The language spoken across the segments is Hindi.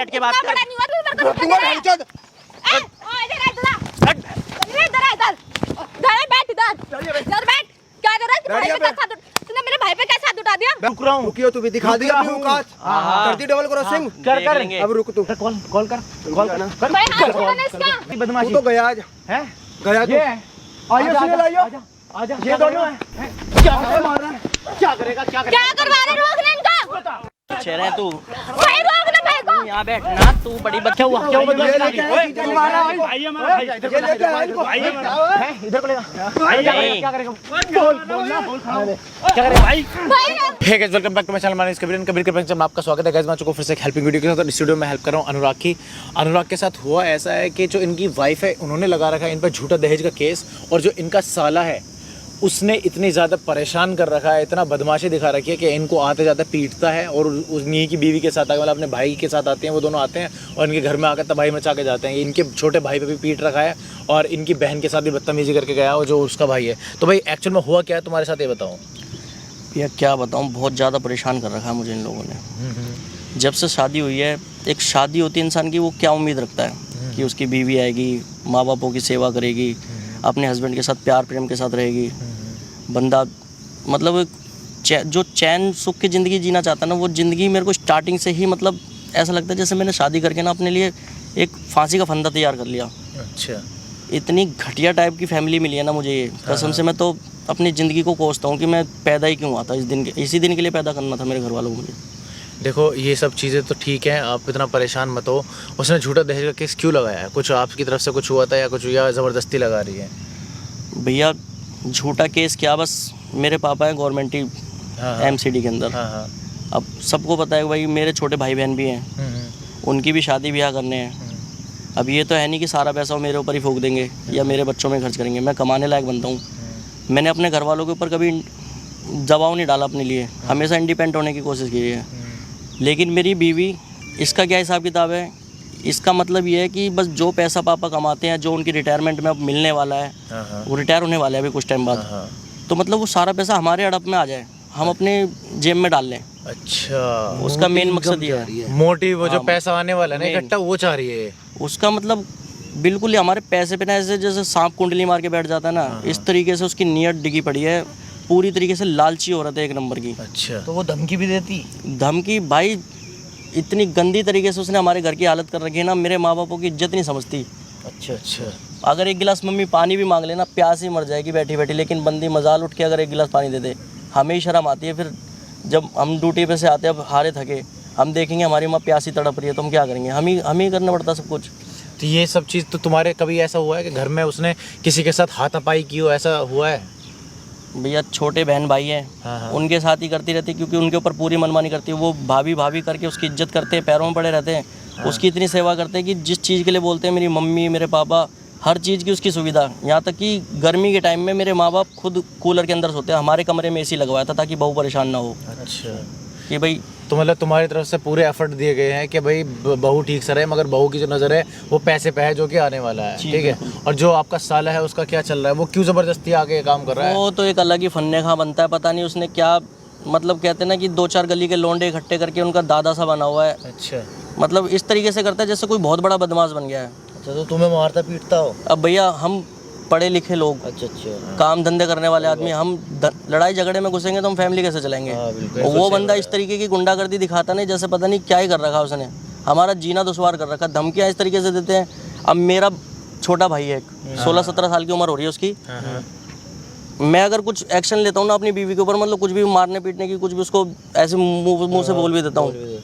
बैठ के बात कर। तूने मेरे भाई पे कैसे हाथ उठा दिया? रुक रहा हूँ। रुकियो, तू भी दिखा दी अपनी औकात। कर दी डबल क्रॉसिंग। कर कर अब रुक तू। कॉल कर भाई हाथ छोड़ना इसका। बदमाशी तू तो गया आज। है गया तू। ये है। आइयो सुनील आइयो। आजा ये दोनों है। क्या मार रहा है? क्या करेगा? क्या क्या करवा रहे? रोक ले इनका। चेहरे तू भाई रोक ले भाई को। यहाँ बैठ ना, तू बड़ी बच्चा हुआ। क्यों बदमाशी कर रही है? मारा भाई हमारा भाई इधर को ले क्या करेगा? बोल क्या करेगा भाई? Hey guys, welcome back to my channel. My name is Kabir में आपका स्वागत है गाइस। मैं चुका फिर से एक हेल्पिंग वीडियो के साथ स्टूडियो में हेल्प कर रहा हूँ अनुराग के साथ। हुआ ऐसा है कि जो इनकी वाइफ है, उन्होंने लगा रखा है इन पर झूठा दहेज का केस, और जो इनका साला है उसने इतनी ज़्यादा परेशान कर रखा है, इतना बदमाशी दिखा रखी है कि इनको आते जाते पीटता है, और उन्हीं की बीवी के साथ आके, मतलब अपने भाई के साथ आते हैं, वो दोनों आते हैं और इनके घर में आकर तबाही मचा के जाते हैं। इनके छोटे भाई पे भी पीट रखा है और इनकी बहन के साथ भी बदतमीजी करके गया, और जो उसका भाई है। तो भाई एक्चुअल में हुआ क्या है तुम्हारे साथ, ये बताओ। भैया क्या बताऊँ, बहुत ज़्यादा परेशान कर रखा है मुझे इन लोगों ने। जब से शादी हुई है, एक शादी होती है इंसान की, वो क्या उम्मीद रखता है कि उसकी बीवी आएगी, माँ बापों की सेवा करेगी, अपने हस्बैंड के साथ प्यार प्रेम के साथ रहेगी। बंदा मतलब जो चैन सुख की ज़िंदगी जीना चाहता है ना, वो ज़िंदगी मेरे को स्टार्टिंग से ही मतलब ऐसा लगता है जैसे मैंने शादी करके ना अपने लिए एक फांसी का फंदा तैयार कर लिया। अच्छा, इतनी घटिया टाइप की फैमिली मिली है ना मुझे, ये कसम से मैं तो अपनी ज़िंदगी को कोसता हूँ कि मैं पैदा ही क्यों हुआ था इसी दिन के लिए पैदा करना था मेरे घर वालों को मुझे। देखो ये सब चीज़ें तो ठीक हैं, आप इतना परेशान मत हो। उसने झूठा दहेज का केस क्यों लगाया है? कुछ आपकी तरफ से कुछ हुआ था या कुछ, या ज़बरदस्ती लगा रही है? भैया झूठा केस क्या, बस मेरे पापा हैं गवर्नमेंट ही MCD के अंदर। अब सबको पता है भाई, मेरे छोटे भाई बहन भी हैं, उनकी भी शादी ब्याह करने हैं। अब ये तो है नहीं कि सारा पैसा वो मेरे ऊपर ही फूंक देंगे या मेरे बच्चों में खर्च करेंगे। मैं कमाने लायक बनता हूँ। मैंने अपने घर वालों के ऊपर कभी दबाव नहीं डाला अपने लिए, हमेशा इंडिपेंडेंट होने की कोशिश की है। लेकिन मेरी बीवी, इसका क्या हिसाब किताब है? इसका मतलब ये है कि बस जो पैसा पापा कमाते हैं, जो उनकी रिटायरमेंट में अब मिलने वाला है, वो रिटायर होने वाला है अभी कुछ टाइम बाद, तो मतलब वो सारा पैसा हमारे हड़प में आ जाए, हम अपने जेब में डाल लें। अच्छा, उसका मेन मकसद ये है। मोटिव वो जो पैसा आने वाला है ना इकट्ठा, वो चाह रही है। उसका मतलब बिल्कुल ही हमारे पैसे पे ना ऐसे जैसे सांप कुंडली मार के बैठ जाता है ना, इस तरीके से उसकी नीयत डिगी पड़ी है। पूरी तरीके से लालची औरत है, एक नंबर की। अच्छा, तो वो धमकी भी देती? धमकी भाई इतनी गंदी तरीके से उसने हमारे घर की हालत कर रखी है ना, मेरे माँ बापों की इज्जत नहीं समझती। अच्छा अच्छा, अगर एक गिलास मम्मी पानी भी मांग लेना, प्यास ही मर जाएगी बैठी बैठी, लेकिन बंदी मजाल उठ के अगर एक गिलास पानी दे दे, हमें ही शर्म आती है। फिर जब हम ड्यूटी पे से आते हैं, अब हारे थके, हम देखेंगे हमारी माँ प्यासी तड़प रही है, तो हम क्या करेंगे? हम ही करना पड़ता सब कुछ। तो ये सब चीज़ तो तुम्हारे कभी ऐसा हुआ है कि घर में उसने किसी के साथ हाथापाई की हो, ऐसा हुआ है? भैया छोटे बहन भाई हैं, उनके साथ ही करती रहती, क्योंकि उनके ऊपर पूरी मनमानी करती है। वो भाभी भाभी करके उसकी इज्जत करते हैं, पैरों में पड़े रहते हैं, उसकी इतनी सेवा करते हैं कि जिस चीज़ के लिए बोलते हैं, मेरी मम्मी मेरे पापा हर चीज़ की उसकी सुविधा। यहाँ तक कि गर्मी के टाइम में मेरे माँ बाप खुद कूलर के अंदर सोते हैं, हमारे कमरे में AC लगवाया था ताकि बहू परेशान ना हो। अच्छा, कि भाई तो मतलब तुम्हारी तरफ से पूरे एफर्ट दिए गए हैं कि भाई बहू ठीक से रहे, मगर बहू की जो नज़र है वो पैसे पे है, जो कि आने वाला है, ठीक है। और जो आपका साला है उसका क्या चल रहा है? वो क्यों ज़बरदस्ती आके ये काम कर रहा है? वो तो एक अलग ही फन्ने खा बनता है, पता नहीं उसने क्या, मतलब कहते हैं ना कि 2-4 गली के लोंडे इकट्ठे करके उनका दादा सा बना हुआ है। अच्छा, मतलब इस तरीके से करता है जैसे कोई बहुत बड़ा बदमाश बन गया है। अच्छा, तो तुम्हें मारता पीटता हो? अब भैया हम पढ़े लिखे लोग, अच्छा अच्छा, काम धंधे करने वाले आदमी, हम लड़ाई झगड़े में घुसेंगे तो हम फैमिली कैसे चलेंगे? और वो बंदा इस तरीके की गुंडागर्दी दिखाता नहीं, जैसे पता नहीं क्या ही कर रखा उसने, हमारा जीना दुश्वार कर रखा। धमकियाँ इस तरीके से देते हैं। अब मेरा छोटा भाई है, 16-17 साल की उम्र हो रही है उसकी, मैं अगर कुछ एक्शन लेता हूँ ना अपनी बीवी के ऊपर, मतलब कुछ भी मारने पीटने की, कुछ भी उसको ऐसे मुंह से बोल भी देता हूँ,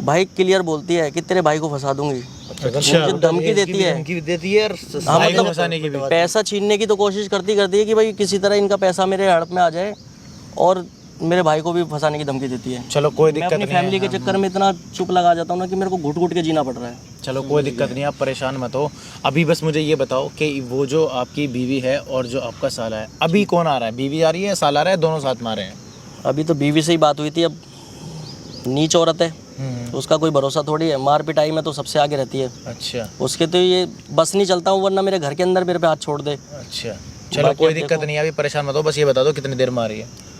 भाई क्लियर बोलती है कि तेरे भाई को फंसा दूंगी। अच्छा, मुझे धमकी देती है, हाँ, मतलब फंसाने की भी। पैसा छीनने की तो कोशिश करती है कि भाई किसी तरह इनका पैसा मेरे हड़प में आ जाए, और मेरे भाई को भी फंसाने की धमकी देती है। चलो कोई मैं दिक्कत अपनी नहीं है। फैमिली के चक्कर में इतना चुप लगा जाता हूँ ना कि मेरे को घुट घुट के जीना पड़ रहा है। चलो कोई दिक्कत नहीं, आप परेशान मत हो। अभी बस मुझे ये बताओ कि वो जो आपकी बीवी है और जो आपका साला है, अभी कौन आ रहा है? बीवी आ रही है, साला आ रहा है, दोनों साथ में आ रहे हैं? अभी तो बीवी से ही बात हुई थी। अब नीच औरत है, उसका कोई भरोसा थोड़ी है, मार पिटाई में तो सबसे आगे रहती है। अच्छा, उसके तो ये बस नहीं चलता हूँ, वरना मेरे घर के अंदर मेरे पे हाथ छोड़ दे। अच्छा, चलो कोई दिक्कत नहीं है, अभी परेशान मत हो। बस ये बता दो कितनी देर में आ रही है?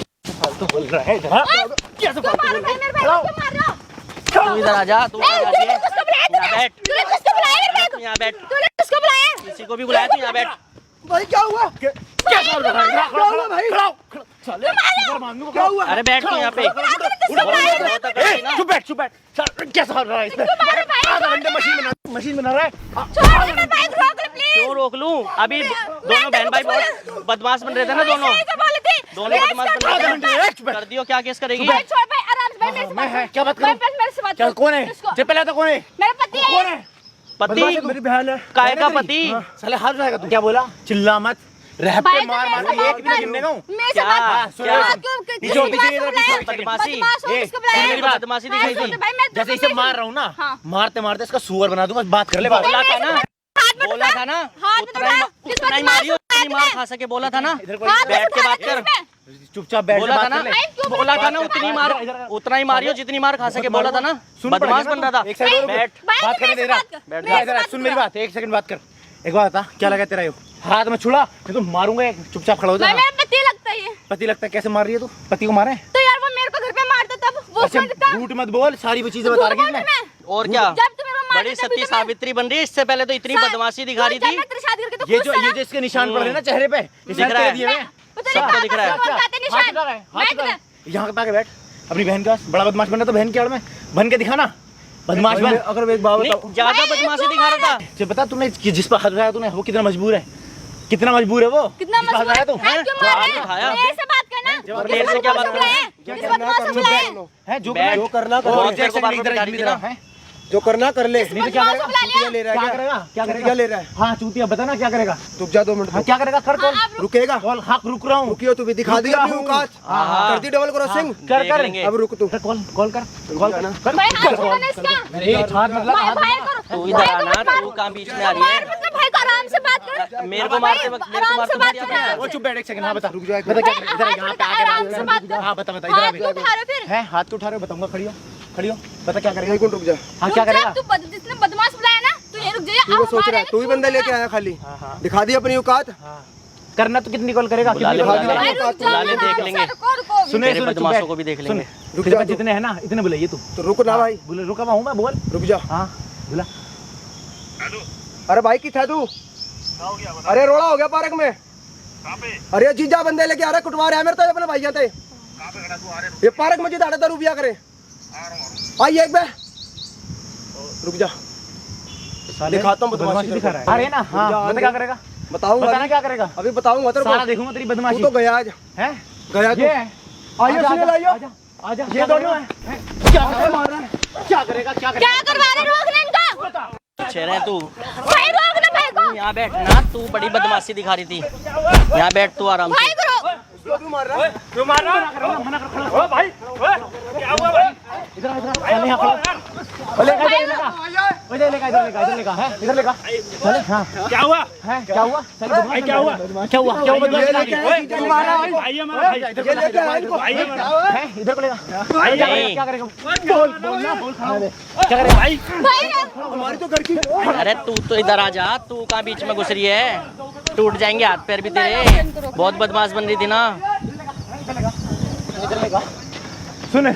फालतू बोल रहा है इधर हाँ? कैसे क्यों मार रहे हो मेरे भाई को? क्यों मार रहे हो? तू इधर आ जा, तू इधर आ तूने जा। किसको बुलाया? यहाँ बैठ। तूने किसको बुलाया मेरे भाई को? यहाँ बैठ। तूने किसको बुलाया? किसी को भी बुलाया तू यहाँ बैठ। भाई क्या हुआ क्या हुआ? अरे बैठ तू यहाँ पे। चुप बैठ कैसा हो रहा है इसमें? आधा घंटे मशीन बना रहा है। छोड़ दे, मैं बाइक रोक ले प्लीज। क्यों रोक लूं? अभी दोनों बहन भाई बहुत बदमाश बन रहे थे ना दोनों बदमाश बन रहे थे। कर दियो, क्या केस करेगी? भाई छोड़ भाई, आराम से भाई, मेरे से बात कर। क्या बात करूं? मेरे से बात क्या कर। कौन है? इसको- जे पहले तो कौन है? मेरा पति है। कौन है? पति? मेरी बहन है। काय का पति? साले हाथ उठाएगा तू। क्या बोला? चिल्ला मत। रह पे भाई, मार तो मार मेरे के से एक भी बात गिनने कर। का हूं। मेरे से क्या? बात कर। क्या? हाँ, क्यों- क्यों- पीछे क्यों पीछे बदमाश बुलाया? बदमाशी। बदमाश हो, ए, किसको बुलाया? मेरी बदमाशी दिखाई हाँ, थी। सुन, भाई, मैं जैसे इसे मार रहा हूँ ना, हाँ। मारते मारते इसका सुअर बना दूंगा। बात कर ले बात। बोला था ना, हाथ में बोला था ना, हाथ में उतना ही किसको मारियो, उतनी मार हाथ खा सके, बोला था ना। इधर को में बैठ के उठा बात दे कर। इसमें। चुपचाप बैठ बोला था बात ना, कर ले। बोला था ना, उतनी मार, उतना ही मारियो जितनी मार खा सके, बोला था ना। सुन बदमाश पड़ेगा बन ना रहा तू। एक था। साइड और बैठ। भाई, बात करने मेरे दे से रहा। बात कर। बैठ मेरे से इधर बात सुन कर। मेरी बात, एक सेकंड बात कर। एक बात बता, क्या लगा तेरा? हाथ में छुड़ा नहीं तो मारूंगा। एक चुपचाप खड़ा हो जा। भाई, मेरा पति लगता है ये। पति लगता है? कैसे मार रही है तू? पति को मारे? तो यार वो मेरे को घर पे मारता तब वो अच्छा उसमें था। झूठ मत बोल, सारी वो चीजें बता रही है मैं और क्या? जब तू मेरे को मारता बड़ी तभी सती तो मैं- सावित्री बन रही है। इससे पहले तो इतनी बदमाशी दिखा रही जब थी। मैं तेरी शादी करके तो ये खुश जो था ना। इसके निशान पड़ रहे हैं ना चेहरे पे, दिख रहा है। दिए हुए हैं। सबको दिख रहा है। कौन कहते निशान? हाथ उठा रहा है, हाथ मैं उठा रहा है। किधर? यहाँ पे आके बैठ अपनी बहन के पास। बड़ा बदमाश बन रहा तो बहन के आड़ में बन के दिखाना। बदमाश बन। अगर मैं एक बात बताऊं, नहीं, ज्यादा बदमाशी दिखा रहा था। जो बता तूने जिस पर हाथ उठाया तूने वो कितना मजबूर है? कितना मजबूर है वो? कितना जिस पर हाथ मजबूर उठाया है? तू? हाँ, क्यों मार रहे हैं? उठाया। मेरे से बात करना। और मेरे से क्या बात करना? किस बदमाश को बुलाया है? है जो बैठ। जो करना कर बहुत ले। देर को बार-बार इधर भिखारी की इधर तरह। है। जो करना कर ले। नहीं तो क्या बदमाश को करेगा? बुला लिया। ले रहा है क्या क्या? करेगा? क्या क्या करेगा? ले रहा है? हाँ चूतिया बता ना क्या करेगा? रुक जा 2 मिनट। हाँ क्या करेगा? कर कॉल। आप रुकेगा? कॉल हाँ रुक रहा हूँ। रुकियो, तू भी दिखा दी अपनी औकात। हाँ। कर दी डबल क्रॉसिंग। कर देख कर लेंगे। अब रुक तू। कॉल कॉल कर कॉल कर भाई, हाथ छोड़ो ना इसका। ए हाथ मत लगा। भाई, भाई करो। तू इधर आना, तू कहाँ बीच में आ रही मार है? मत कर भाई को, आराम से बात कर। मेरे को मारते वक्त मेरे को आराम मारते से बात वक्त करना। वो चुप बैठ एक सेकंड। हाँ बता रुक जा एक बता क्या भाई, इधर हाथ यहाँ पे उठा, आके आराम से बात कर। हाँ बता बता इधर आ हाथ बे। क्यों उठा रहे हो फिर? है हाथ तो उठा रहे हो, बताऊंगा। खड़ी हो खड़ी हो। बता क्या करेगा? मिनट रुक जा। हाँ क्या रुक जा, करेगा? तू जिसने बदमाश बुलाया ना, तू ये रुक जा। तू वो सोच रहा है, तू ही बंदा लेके आया खाली। दिखा दी अपनी औकात। करना तो कितनी कॉल करेगा? बुला ले, कितनी बुला कॉल ले। करेगा? बुला ले, देख लेंगे। सुने तेरे सुने चुप बदमाशों बैठ। को भी देख सुन, लेंगे। रुक तेरे जा पास तू। जितने हैं ना इतने बुलाइए तू। तो रुक ना भाई, बोले रुका हुआ हूँ मैं, बोल। रुक जा। हाँ बुला। अरे भाई किथा तू? अरे रोड़ा हो गया पार्क में। अरे जीजा बंदे लेके आ रहे, कुटवा रहे हैं मेरे तो अपने भाई जाते। ये पार्क में जिता रहे रुपया करे। आइए एक बार। रुक जा, दिखाता हूँ बदमाशी दिखा रहा है। अरे ना हाँ बता क्या करेगा? बताऊंगा बताना अभी। क्या करेगा? अभी बताऊंगा तेरे सारा को। देखूंगा तेरी तू बदमाशी। तो गया आज, है गया तू। ये है। आइए आजा, सुने आजा, लाइयो। आजा, आजा। ये क्या दोनों करेगा? हैं। क्या करेगा? मार रहा है। क्या करेगा? क्या करेगा? क्या करवा रहे? रोक ले इनको। पीछे रहे तू। भाई रोक ले भाई को। यहाँ बैठ ना, तू बड़ी बदमाशी दिखा रही थी। यहाँ बैठ तू आराम भाई से। को रोक। उसको क्यों मार रहा है? मना कर खड़ा हो भाई। क्या हुआ भाई? इधर आ, इधर आ। चल यहाँ खड़ा। ले का इधर लेगा। इधर लेगा, इधर लेगा, इधर लेगा। है इधर लेगा। चल हाँ। क्या हुआ? है क्या हुआ? चल बदमाश क्या हुआ? क्या हुआ? क्या हुआ? ये लेके आया, जीजा को मारा है। भाई हमारा भाई ये लेके आया इनको। है इधर को लेगा। नहीं। क्या करेगा? बोल बोलना बोल खड़ा दे। क्या करेगा भाई? भाई हमारी तो घर की। अरे तू तो इधर आ जा, तू कहाँ बीच में घुस रही है? टूट जाएंगे हाथ पैर भी तेरे। बहुत बदमाश बन रही थी ना। इधर लेगा। सुन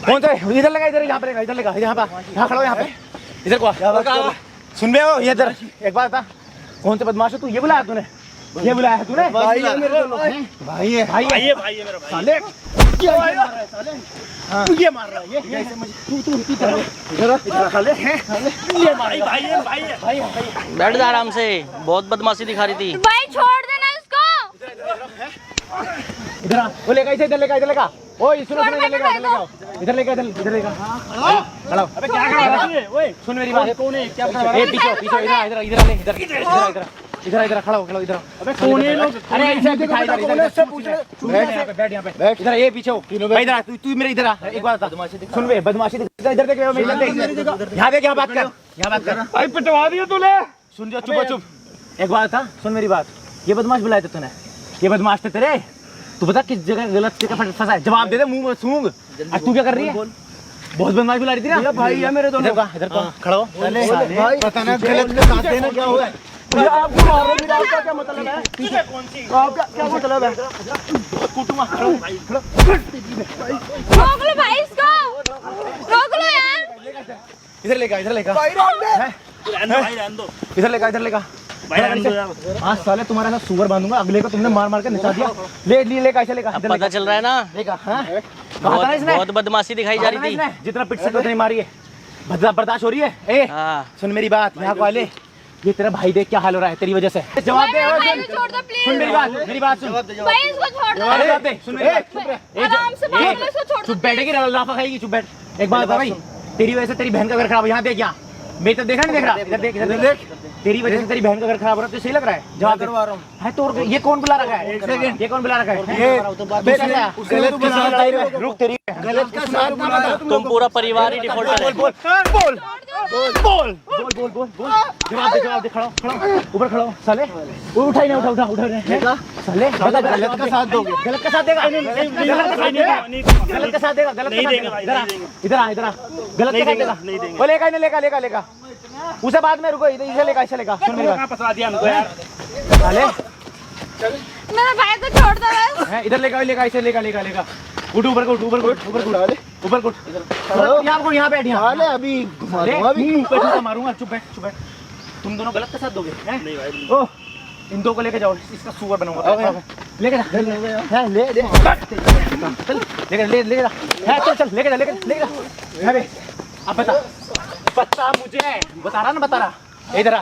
कौन सा है? इधर लगा, इधर यहाँ पे लगा, इधर लगा, यहाँ पे यहाँ खड़ा हो, यहाँ पे इधर को आ। सुन बे हो, ये इधर एक बात बता, कौन सा बदमाश है तू? ये बुलाया तूने? ये बुलाया है तूने? भाई है मेरे दोनों। भाई है भाई है भाई है मेरा भाई। साले क्या मार रहा है साले? तू ये मार रहा है ये तू इधर साले हैं ये मार भाई है भाई है भाई है। बैठ जा आराम से, बहुत बदमाशी दिखा रही थी। भाई छोड़ देना इसको। इधर आ, वो लेगा, इधर लेगा, इधर लेगा। ओए सुनो सुनो, इधर लेगा, इधर लेगा, इधर लेगा, इधर लेगा। खड़ा हो। अबे क्या कर रहा है? ओए सुन मेरी बात। कौन है? क्या कर रहा है? ए पीछे पीछे, इधर इधर इधर ले, इधर इधर इधर इधर खड़ा हो, खड़ा हो इधर। अबे कौन है लोग? अरे ऐसे दिखा, इधर इधर से पूछ ले। बैठ यहाँ पे, बैठ यहाँ पे, बैठ इधर। ये पीछे हो, इधर आ, तू मेरे इधर आ। एक बात बता, सुन बे, बदमाशी इधर देख, मेरे इधर देख, यहाँ देख, यहाँ बात कर, यहाँ बात कर। भाई पिटवा दिया तूने। सुन जा, चुप चुप। एक बात था, सुन मेरी बात। ये बदमाश बुलाए थे तूने? ये बदमाश थे तेरे? तू बता किस जगह गलत जगह फंसा है? जवाब दे दे, मुंह में सूंघ। आज तू क्या कर रही है? बहुत बदमाश बुला रही थी ना। भाई है मेरे दोनों। इधर को खड़ा हो। भाई पता ना गलत के साथ देना क्या हुआ है? आपको मारो, मेरा आपका क्या मतलब है? पीछे कौन सी? आपका क्या मतलब है? कुटुमा खड़ा हो भाई। रोक लो भाई इसको। रोक लो यार। इधर लेगा, इधर लेगा, भाई रोक दे। इधर लेगा, इधर लेगा। हाँ साले तुम्हारा साथ सुअर बांधूंगा, अगले को तुमने मार मार के नचा दिया। ले कैसे लेगा? अब पता चल रहा है ना, लेगा। हाँ बहुत बदमाशी दिखाई जा रही थी। जितना पिट सकते उतनी मारी है, बर्दाश्त हो रही है। ए हाँ। सुन मेरी बात, यहाँ को आ ले। ये तेरा भाई देख क्या हाल हो रहा है तेरी वजह से। जवाब दे। छोड़ दो प्लीज। सुन मेरी बात सुन। भाई इसको छोड़ दो। जवाब दे। सुन मेरी बात, चुप रह। आराम से बात करो, इसको छोड़ दो। चुप बैठेगी, लाफा खाएगी, चुप बैठ। एक बात बता भाई, तेरी वजह से तेरी बहन का घर खराब। यहाँ देख, यहाँ मेरी तरफ देखा नहीं देख रहा? इधर देख, इधर देख। तेरी वजह से तेरी बहन का घर खराब हो रहा है, तो सही लग रहा है? जवाब करवा रहा हूँ। है तो ये कौन बुला रखा है? ये कौन बुला रखा है? रुक, तेरी गलत का साथ ना। तुम पूरा परिवार ही डिफॉल्टर है। बोल। जवाब दे। खड़ा ऊपर खड़ा हो साले। उठा ही नहीं, उठा साले। गलत का साथ दोगे? गलत का साथ देगा? गलत का साथ देगा? गलत नहीं देगा। इधर आ। गलत का साथ देगा? वो लेगा। उसे बाद में रुको, इसे लेगा। सुन मेरी बात। फंसा दिया हमको यार। साले मेरा भाई को छोड़ दो बस। है, इधर लेगा, इसे लेगा। उठ, ऊपर को उठ। यहाँ बैठ, यहाँ अभी मारूंगा। चुप बैठ। तुम दोनों गलत का साथ दोगे? नहीं भाई। ओह, इन दो को लेके जाओ, इसका सुअर बनाऊंगा। लेके जा। चल लेके जा। अरे अब बता मुझे, बता रहा। इधर आ,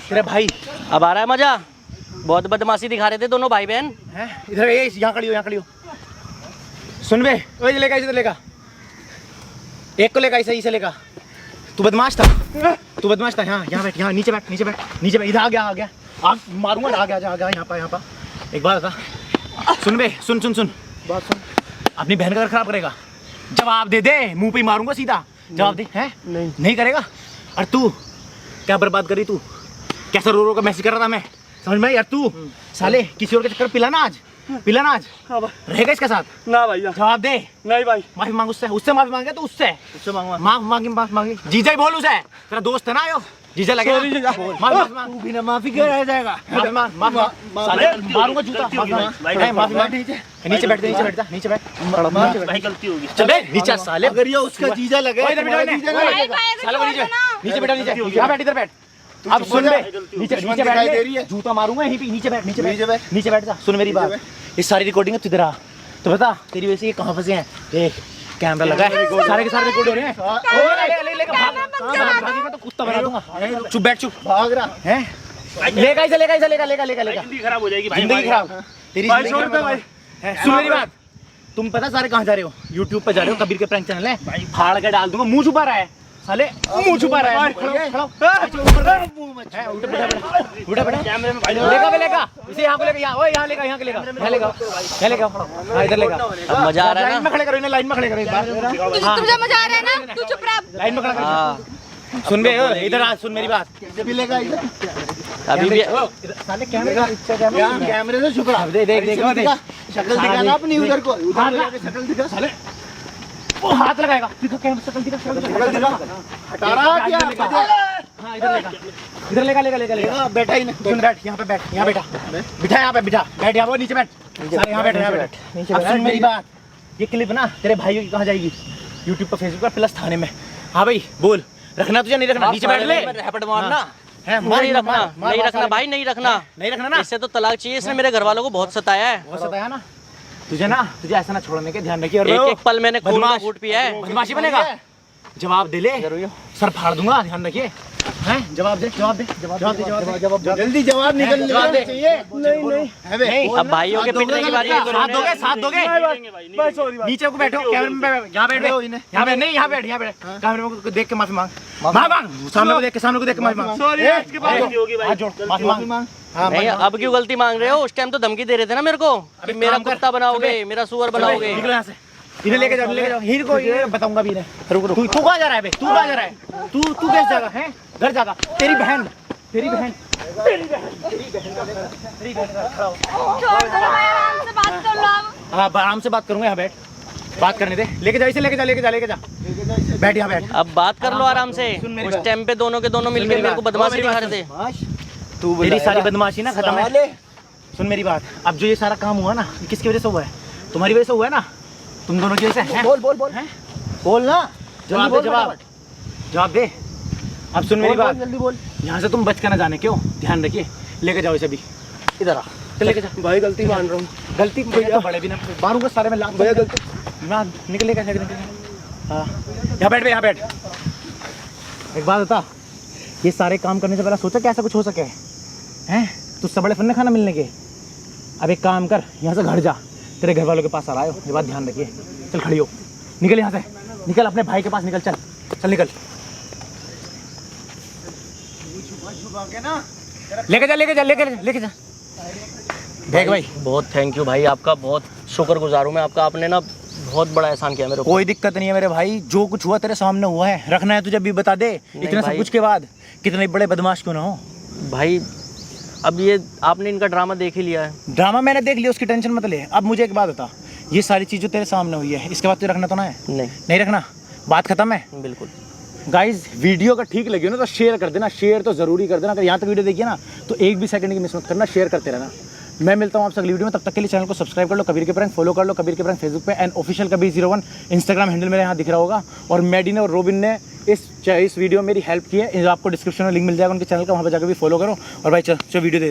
तेरे भाई। अब आ रहा है मजा? बहुत बदमाशी दिखा रहे थे दोनों भाई बहन। इधर यहाँ खड़ी हो। सुन बे, इधर लेगा। एक को लेगा, इसे लेगा। तू बदमाश था। यहाँ बैठ, यहाँ नीचे बैठ। इधर आ गया। मारूंगा। आ गया यहाँ पर। एक बात बता। सुन बे, सुन बात सुन। अपनी बहन का घर खराब करेगा? जवाब दे, मुंह पे ही मारूंगा सीधा। जवाब दे। हैं? नहीं करेगा? और तू क्या बर्बाद करी? तू कैसा रो का मैसेज कर रहा था मैं, समझ में? यार तू साले किसी और के चक्कर पिला ना आज। रहेगा इसके साथ? ना भैया। जवाब दे। नहीं भाई। माफी मांग उससे माफी मांगे तो उससे मांगी। जीजा ही बोल उसे, तेरा दोस्त है ना यो। जीजा लगे माफी क्यों रह जाएगा? मारूंगा जूता। माफी मांग। नीचे बैठ भाई गलती होगी। चल नीचे साले। अगर ये उसका जीजा लगे, भाई को छोड़ दो ना। नीचे बैठ। इधर बैठ। अब सुन बे, नीचे बैठ। जूता मारूंगा यहीं पे। नीचे बैठ जा। सुन मेरी बात, ये सारी रिकॉर्डिंग है तुझे। तो बता तेरी वजह से ये कहाँ फंसे हैं? देख कैमरा लगा है, सारे के सारे रिकॉर्ड हो रहे हैं। भागेगा तो कुत्ता बना दूंगा। चुप बैठ। भाग रहा है। लेगा। जिंदगी खराब हो जाएगी भाई। जिंदगी खराब तेरी। सुन मेरी बात, तुम पता सारे कहाँ जा रहे हो? YouTube पे जा रहे हो, कबीर के प्रैंक चैनल है। फाड़ के डाल दूंगा। मुंह छुपा रहा है साले, मुंह छुपा रहा है। कैमरे में भाई लेगा इसे यहाँ को लेगा। यहाँ लेगा। इधर लेगा। अब मजा आ रहा है लाइन में खड़े करो, लाइन में खड़े करो एक बार। तुझे मजा आ रहा है ना? तू चुप रह। लाइन में खड़ा करो। सुन बे, इधर आ, सुन मेरी बात। अभी भी साले कैमरे से छुप रहा। देख शक्ल दिखाना अपनी उधर को। शक्ल दिखा साले। वो हाथ लगाएगा। शक्ल दिखा। हटा रहा क्या? हाँ इधर लेगा। बैठा ही नहीं। सुन बैठ, यहाँ पे बैठ। यहाँ बिठा यहाँ पे बैठ। यहाँ नीचे बैठ। यहाँ बैठ। अब सुन मेरी बात, ये क्लिप ना तेरे भाइयों की कहाँ जाएगी? यूट्यूब पर, फेसबुक पर, प्लस थाने में। हाँ भाई बोल, रखना तुझे? नहीं रखना? नीचे बैठ ले। रैपट मारना नहीं रखना भाई, नहीं रखना ना। इससे तो तलाक चाहिए। इसने मेरे घर वालों को बहुत सताया है। बहुत सताया ना तुझे ऐसा ना छोड़ने के, ध्यान रखिए। एक पल मैंने खून का घूंट पिया है। बदमाशी बनेगा। जवाब दे ले, सर फाड़ दूंगा, ध्यान रखिए। हैं? जवाब दे। जल्दी जवाब निकल चाहिए। नहीं। अब भाइयों के पिटने की बारी है। साथ दोगे। नीचे को बैठो, कैमरे में यहाँ बैठ। यहाँ बैठ। कैमरे में देख के माफी मांग। सामने को देख के माफी मांग। माफी मांग। नहीं, अब क्यों गलती मांग रहे हो? उस टाइम तो धमकी दे रहे थे ना मेरे को कि मेरा कुत्ता बनाओगे, मेरा सुअर बनाओगे। इन्हें लेके जाओ। हीर को ये बताऊंगा भी। रुक। तू कहाँ जा रहा है बे? तू कहाँ जा रहा है? तू कैसे जाएगा? हैं? घर जाएगा? तेरी बहन छोड़ दो भाई, आराम से बात कर लो आप। हाँ आराम से बात करूंगा। यहाँ बैठ, बात करने दे। लेके जा। बैठ यहाँ बैठ। अब बात कर लो आराम से। उस टाइम पे दोनों के दोनों मिलकर मेरे को बदमाशी दिखा रहे थे। तेरी सारी बदमाशी ना खत्म है। सुन मेरी बात, अब जो ये सारा काम हुआ ना, ये किसकी वजह से हुआ है? तुम्हारी वजह से हुआ है ना, तुम दोनों की वजह से। बोल ना। जवाब दे। अब सुन मेरी बात, जल्दी बोल। यहाँ से तुम बच कर ना जाने। क्यों? ध्यान रखिए, लेके जाओ इसे भी, इधर आ, चल लेके जा। भाई गलती मान रहा हूँ। गलती भैया तो बड़े भी ना मारूंगा सारे में लाख भैया गलती। ना निकलेगा हाँ यहाँ बैठ, यहाँ बैठ। एक बात बता, ये सारे काम करने से पहले सोचा कि ऐसा कुछ हो सके हैं? तुझसे बड़े फन्ने खाना मिलने के। अब एक काम कर, यहाँ से घर जा, तेरे घर वालों के पास आ रहा है, ये बात ध्यान रखिए। चल खड़ी हो, निकल यहाँ से, निकल अपने भाई के पास निकल, चल चल निकल। लेके जा, लेके जा, लेके जा। देख भाई, बहुत थैंक यू भाई, आपका बहुत शुक्रगुजार हूँ मैं आपका। आपने ना बहुत बड़ा एहसान किया मेरे को। कोई दिक्कत नहीं है मेरे भाई, जो कुछ हुआ तेरे सामने हुआ है। रखना है तुझे भी बता दे, इतना सब भाई। कुछ के बाद कितने बड़े बदमाश क्यों ना हो। भाई अब ये आपने इनका ड्रामा देख ही लिया है। ड्रामा मैंने देख लिया, उसकी टेंशन मत ले। अब मुझे एक बात बता, ये सारी चीज़ जो तेरे सामने हुई है, इसके बाद तुझे रखना तो ना है? नहीं रखना, बात खत्म है। बिल्कुल। गाइज वीडियो का ठीक लगी हो ना तो शेयर कर देना, शेयर तो जरूरी कर देना। अगर यहाँ तक वीडियो देखिए ना तो एक भी सेकंड की मिस मत करना, शेयर करते रहना। मैं मिलता हूँ आपसे अगली वीडियो में, तब तक के लिए चैनल को सब्सक्राइब कर लो, कबीर के प्रैंक फॉलो कर लो, कबीर के प्रैंक फेसबुक पे and official Kabir 01 Instagram handle मेरे यहाँ दिख रहा होगा। और मैडी ने और रोबिन ने इस वीडियो में मेरी हेल्प की है, आपको डिस्क्रिप्शन में लिंक मिल जाएगा उनके चैनल का, वहाँ पर जाकर भी फॉलो करो। और भाई चलो वीडियो दे।